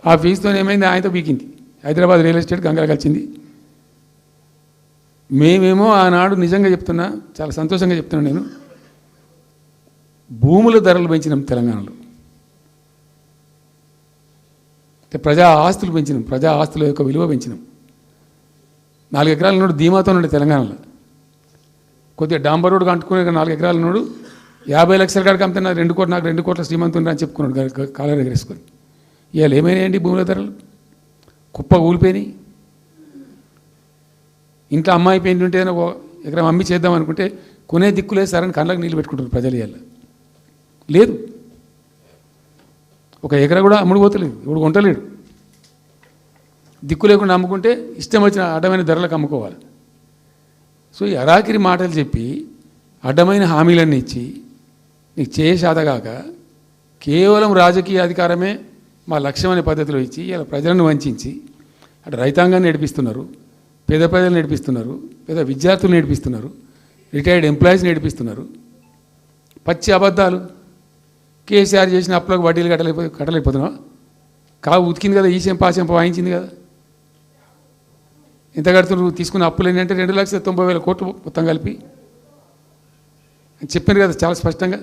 ఆ ఫీజుతో ఏమైంది, ఆయనతో బీకింది. హైదరాబాద్ రియల్ ఎస్టేట్ గంగలు కలిసింది. మేమేమో ఆనాడు నిజంగా చెప్తున్నా, చాలా సంతోషంగా చెప్తున్నాను నేను, భూముల ధరలు పెంచినాం తెలంగాణలో, ప్రజా ఆస్తులు పెంచినాం, ప్రజా ఆస్తుల యొక్క విలువ పెంచినాం. 4 ఎకరాల నోడు ధీమాతో ఉండే తెలంగాణలో. కొద్దిగా డాంబర్ రోడ్డు అంటుకునే 4 ఎకరాల నోడు 50 లక్షల కాడికి అమ్మితే నాకు 2 కోట్ల శ్రీమంతుని అని చెప్పుకున్నాడు కాలర్ ఎగరేసుకొని. ఇవాళ ఏమైనాయండి భూముల ధరలు? కుప్ప కూలిపోయినాయి. ఇంట్లో అమ్మాయి పెయింట్ ఉంటే ఎకరం అమ్మి చేద్దాం అనుకుంటే కొనే దిక్కులేదు సార్ అని కళ్ళకు నీళ్ళు పెట్టుకుంటారు ప్రజలు. ఇవాళ లేదు, ఒక ఎకరా కూడా అమ్ముడు పోతలేదు, ఇప్పుడు కొంటలేడు. దిక్కు లేకుండా అమ్ముకుంటే ఇష్టం వచ్చిన అడ్డమైన ధరలకు అమ్ముకోవాలి. సో ఈ అరాకిరి మాటలు చెప్పి అడ్డమైన హామీలన్నీ ఇచ్చి నీకు చేసాదగాక కేవలం రాజకీయ అధికారమే మా లక్ష్యం అనే పద్ధతిలో ఇచ్చి ఇలా ప్రజలను వంచి అటు రైతాంగాన్ని నడిపిస్తున్నారు, పేద ప్రజలు నడిపిస్తున్నారు, పేద విద్యార్థులు నడిపిస్తున్నారు, రిటైర్డ్ ఎంప్లాయీస్ నడిపిస్తున్నారు. పచ్చి అబద్ధాలు. కేసీఆర్ చేసిన అప్పులకు వడ్డీలు కట్టలేకపోతున్నావా? కావు ఉతికింది కదా, ఈ చెంప ఆ చెంప వాయించింది కదా. ఎంత కడుతున్నారు? తీసుకున్న అప్పులు ఏంటంటే 2,90,000 కోట్లు మొత్తం కలిపి చెప్పారు కదా చాలా స్పష్టంగా.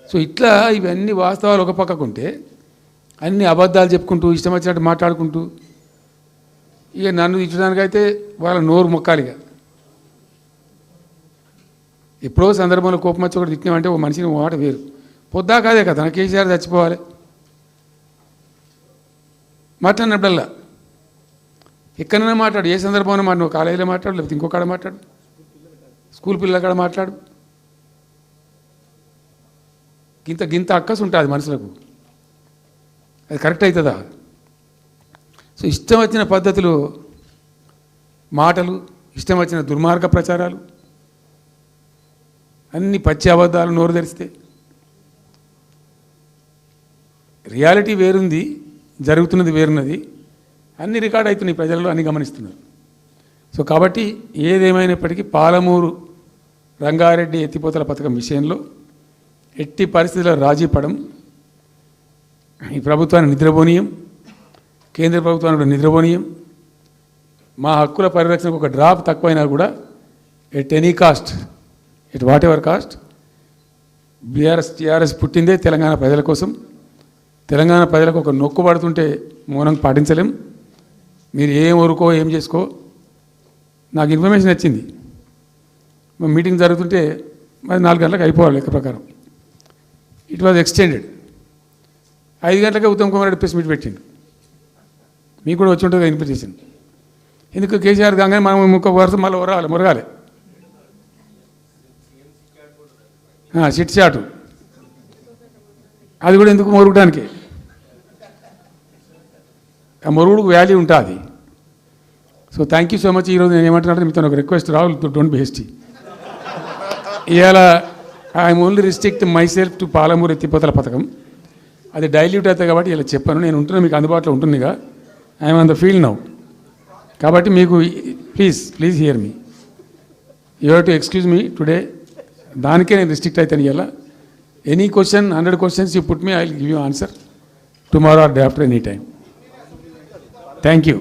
సో ఇట్లా ఇవన్నీ వాస్తవాలు ఒక పక్కకుంటే అన్ని అబద్ధాలు చెప్పుకుంటూ ఇష్టం వచ్చినట్టు మాట్లాడుకుంటూ ఇక నన్ను తిట్టడానికైతే వాళ్ళ నోరు మొక్కాలిగా. ఎప్పుడో సందర్భంలో కోపం వచ్చి ఒకటి తిట్టినామంటే ఓ మనిషిని మాట వేరు. పొద్దా కాదే కదా నా కేసీఆర్ చచ్చిపోవాలి మాట్లాడినప్పుడల్లా ఎక్కడైనా మాట్లాడు, ఏ సందర్భంలో మాట, నువ్వు కాలేజీలో మాట్లాడు, లేకపోతే ఇంకో కాడ మాట్లాడు, స్కూల్ పిల్లల కాడ మాట్లాడు. గింత అక్కసు ఉంటుంది మనుషులకు. అది కరెక్ట్ అవుతుందా? సో ఇష్టం వచ్చిన పద్ధతులు, మాటలు, ఇష్టం వచ్చిన దుర్మార్గ ప్రచారాలు, అన్ని పచ్చి అబద్ధాలు నోరు తెరిస్తే. రియాలిటీ వేరుంది, జరుగుతున్నది వేరున్నది, అన్ని రికార్డ్ అవుతున్నాయి ప్రజల్లో, అన్ని గమనిస్తున్నారు. సో కాబట్టి ఏదేమైనప్పటికీ పాలమూరు రంగారెడ్డి ఎత్తిపోతల పథకం విషయంలో ఎట్టి పరిస్థితుల్లో రాజీ పడం. ఈ ప్రభుత్వాన్ని నిద్రపోనీయం, కేంద్ర ప్రభుత్వాన్ని కూడా నిద్రపోనీయం. మా హక్కుల పరిరక్షణకు ఒక డ్రాప్ తక్కువైనా కూడా at any cost, at whatever cost, TRS పుట్టిందే తెలంగాణ ప్రజల కోసం. తెలంగాణ ప్రజలకు ఒక నొక్కు పడుతుంటే మౌనం పాటించలేం. మీరు ఏం ఊరుకో ఏం చేసుకో. నాకు ఇన్ఫర్మేషన్ వచ్చింది, మీటింగ్ జరుగుతుంటే మరి 4 గంటలకు అయిపోవాలి లెక్క ప్రకారం. It was extended. 5 గంటలకే ఉత్తమ్ కుమార్ రెడ్డి ప్రెస్ మీట్ పెట్టిండు. మీకు కూడా వచ్చి ఉంటుంది ఇన్విటేషన్. ఎందుకు కేసీఆర్ కాగానే మనం ఇంకొక వరుస మళ్ళీ మురగాలి. సిట్ చాటు అది కూడా ఎందుకు మొరగడానికి? ఆ మొరుగుడుకు వాల్యూ ఉంటుంది. So thank you so much. ఈరోజు నేను ఏమంటున్నాను, మీతో ఒక request, Rahul don't be hasty. ఇవాళ I'm only restrict my self to Palamuru ఎత్తిపోతల పథకం. అది డైల్యూట్ అవుతుంది కాబట్టి ఇలా చెప్పాను. నేను ఉంటున్నా, మీకు అందుబాటులో ఉంటుందిగా. I'm on the field now. కాబట్టి మీకు please here me. You have to excuse me today. దానికే నేను రిస్ట్రిక్ట్ అవుతాను. ఇలా any question, 100 questions you put me, I will give you answer tomorrow or day after, any time. Thank you.